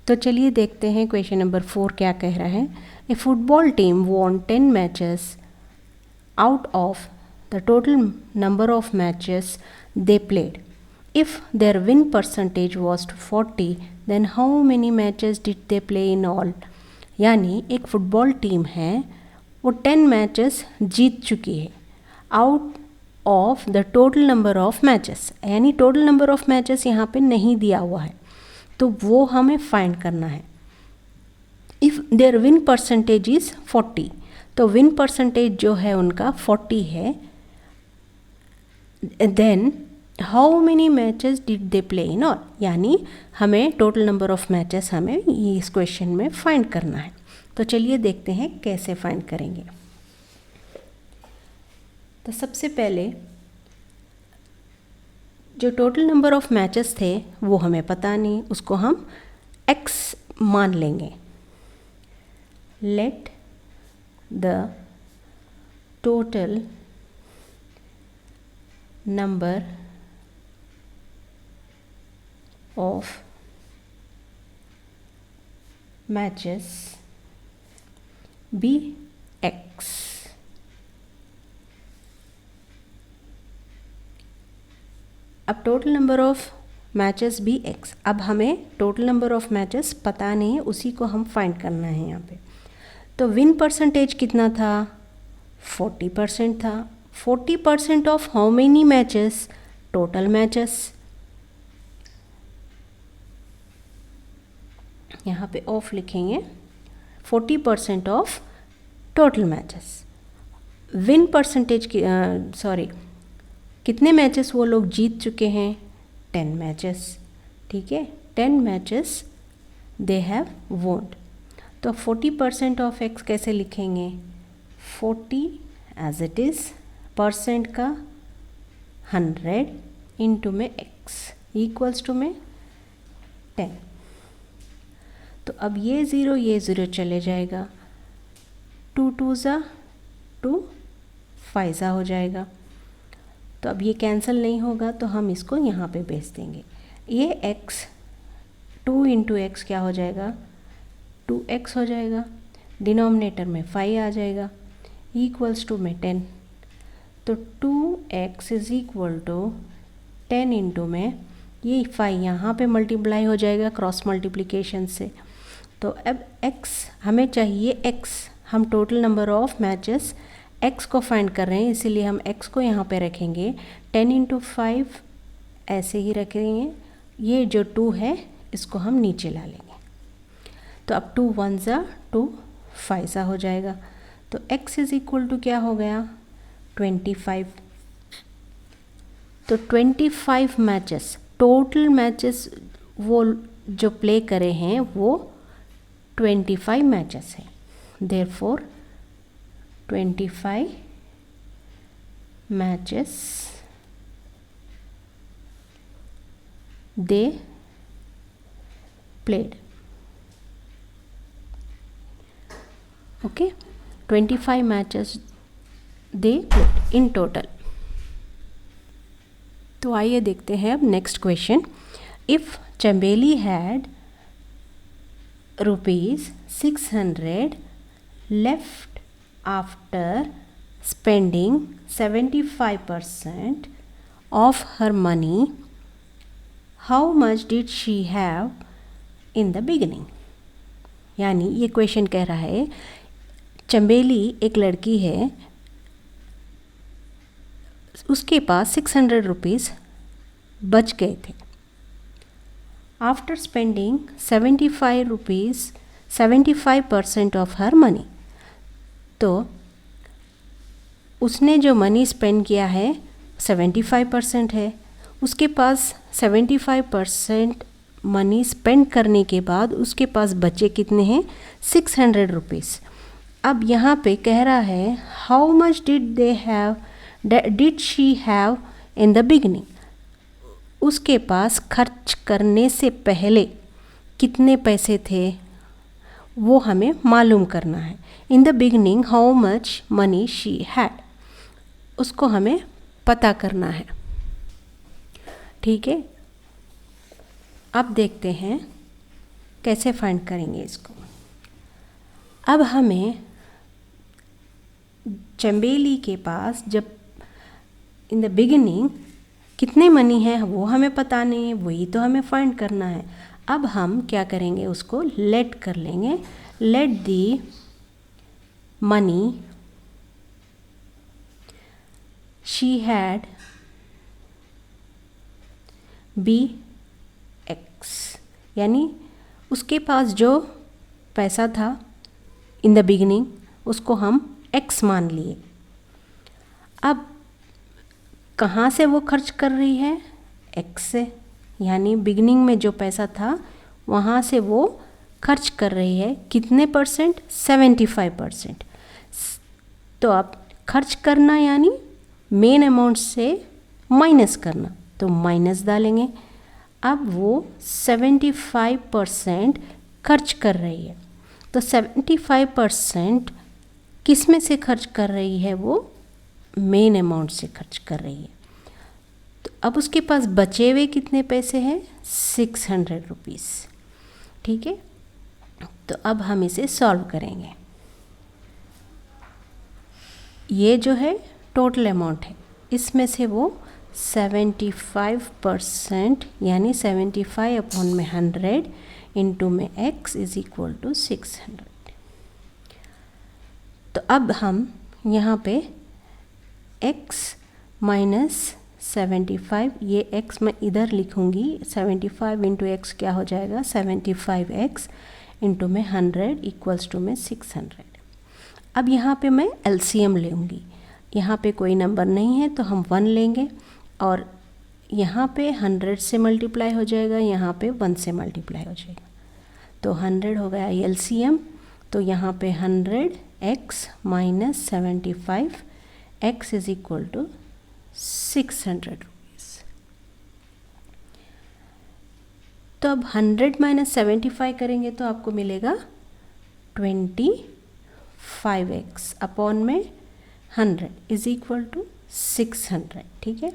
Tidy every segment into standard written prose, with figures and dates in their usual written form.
तो चलिए देखते हैं क्वेश्चन नंबर 4 क्या कह रहा है। A football team won 10 matches out of the total number of matches they played. If their win percentage was 40, then how many matches did they play in all? यानी एक फुटबॉल टीम है, वो 10 matches जीत चुकी है out of the total number of matches, यानी total number of matches यहाँ पे नहीं दिया हुआ है, तो वो हमें फाइंड करना है। If their win percentage is 40, तो विन परसेंटेज जो है उनका 40 है। Then how many matches did they play in all, यानी हमें टोटल नंबर ऑफ मैचेस हमें इस क्वेश्चन में फाइंड करना है। तो चलिए देखते हैं कैसे फाइंड करेंगे। तो सबसे पहले जो टोटल नंबर ऑफ मैचेस थे वो हमें पता नहीं, उसको हम x मान लेंगे। Let the total number of matches be x। अब टोटल नंबर ऑफ मैचेस भी x, अब हमें टोटल नंबर ऑफ मैचेस पता नहीं है, उसी को हम फाइंड करना है यहाँ पे। तो विन परसेंटेज कितना था, 40% था। 40% of how many matches, total matches. यहाँ पे ऑफ लिखेंगे, 40% of total matches. Win percentage की कितने मैचेस वो लोग जीत चुके हैं, 10 मैचेस। ठीक है, 10 मैचेस दे हैव वोन। तो 40% ऑफ x कैसे लिखेंगे, 40 एज इट इज़, परसेंट का 100 इंटू में x इक्वल्स टू में 10। तो अब ये ज़ीरो चले जाएगा, 2 2 ज़ा 2, 5 ज़ा हो जाएगा। तो अब ये कैंसिल नहीं होगा, तो हम इसको यहाँ पे भेज देंगे। ये x 2 इंटू एक्स क्या हो जाएगा, 2x हो जाएगा। डिनोमिनेटर में 5 आ जाएगा, इक्वल्स टू में 10। तो 2x is equal to 10 into में ये 5 यहाँ पे मल्टीप्लाई हो जाएगा क्रॉस मल्टीप्लिकेशन से। तो अब x हमें चाहिए, x हम total number of matches x को फाइंड कर रहे हैं, इसीलिए हम x को यहाँ पे रखेंगे। 10 इंटू 5 ऐसे ही रखेंगे, ये जो 2 है इसको हम नीचे ला लेंगे। तो अब 2 1 ज़ा 2, 5 ज़ा हो जाएगा। तो x इज़ इक्वल टू क्या हो गया, 25। तो 25 मैचेस, टोटल मैचेस वो जो प्ले करे हैं वो 25 मैचेस हैं। Therefore 25 matches they played. Okay, 25 matches they played in total. तो आइए देखते हैं अब next question. If Chambeli had ₹600 left after spending 75% of her money, how much did she have in the beginning. यानी ये क्वेश्चन कह रहा है, चंबेली एक लड़की है, उसके पास 600 रुपीज़ बच गए थे। After spending 75% of her money, तो उसने जो मनी स्पेंड किया है 75% है, उसके पास 75% मनी स्पेंड करने के बाद उसके पास बचे कितने हैं, 600 रुपीज़। अब यहाँ पे कह रहा है how much did she have in the beginning, उसके पास खर्च करने से पहले कितने पैसे थे वो हमें मालूम करना है। In the beginning how much money she had, उसको हमें पता करना है। ठीक है, अब देखते हैं कैसे फाइंड करेंगे इसको? अब हमें चंबेली के पास जब इन द बिगिनिंग कितने मनी है वो हमें पता नहीं है, वही तो हमें फाइंड करना है। अब हम क्या करेंगे, उसको लेट कर लेंगे। Let the money she had be x, यानी उसके पास जो पैसा था इन द बिगिनिंग उसको हम एक्स मान लिए। अब कहाँ से वो खर्च कर रही है? एक्स से, यानी बिगिनिंग में जो पैसा था वहाँ से वो खर्च कर रही है कितने परसेंट? 75%। तो अब खर्च करना यानी मेन अमाउंट से माइनस करना, तो माइनस डालेंगे। अब वो 75% खर्च कर रही है, तो 75% किस में से खर्च कर रही है? वो मेन अमाउंट से खर्च कर रही है। तो अब उसके पास बचे हुए कितने पैसे हैं? 600 रुपीज़। ठीक है, तो अब हम इसे सॉल्व करेंगे। ये जो है टोटल अमाउंट है, इसमें से वो 75% यानी 75/100 इंटू में x इज इक्वल टू 600। तो अब हम यहाँ पे x माइनस 75, ये x मैं इधर लिखूँगी, 75 इंटू एक्स क्या हो जाएगा? 75x इंटू में 100 इक्वल्स टू में 600। अब यहाँ पे मैं LCM लूँगी, यहाँ पे कोई नंबर नहीं है तो हम 1 लेंगे, और यहाँ पे 100 से मल्टीप्लाई हो जाएगा, यहाँ पे 1 से मल्टीप्लाई हो जाएगा, तो 100 हो गया LCM। तो यहाँ पे 100x minus 75x is equal to 600 rupees. तो अब 100 माइनस 75 करेंगे तो आपको मिलेगा 25x अपॉन में 100 इज इक्वल टू 600। ठीक है,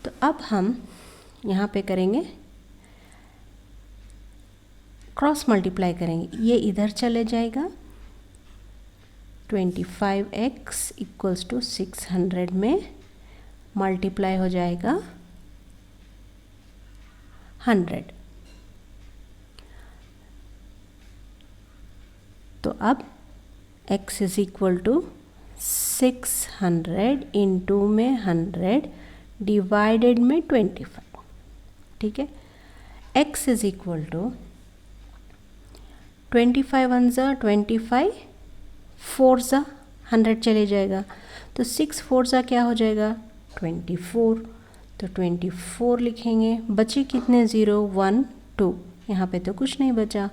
तो अब हम यहाँ पे करेंगे क्रॉस मल्टीप्लाई करेंगे, ये इधर चले जाएगा, 25x इक्वल्स टू 600 में मल्टीप्लाई हो जाएगा 100। तो अब x is equal to 600 into में 100 डिवाइडेड में 25। ठीक है, x इज इक्वल टू 25 1 ज़ा 25, 4 ज़ा 100 चले जाएगा, तो 6 4 ज़ा क्या हो जाएगा? 24। तो 24 लिखेंगे, बचे कितने? 0 1 2, यहाँ पे तो कुछ नहीं बचा,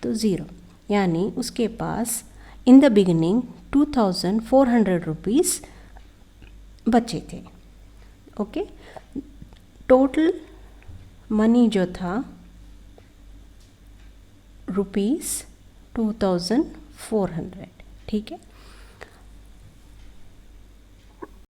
तो 0, यानी उसके पास इन द बिगिनिंग 2400 रुपीज़ बचे थे। ओके, टोटल मनी जो था ₹2400। ठीक है,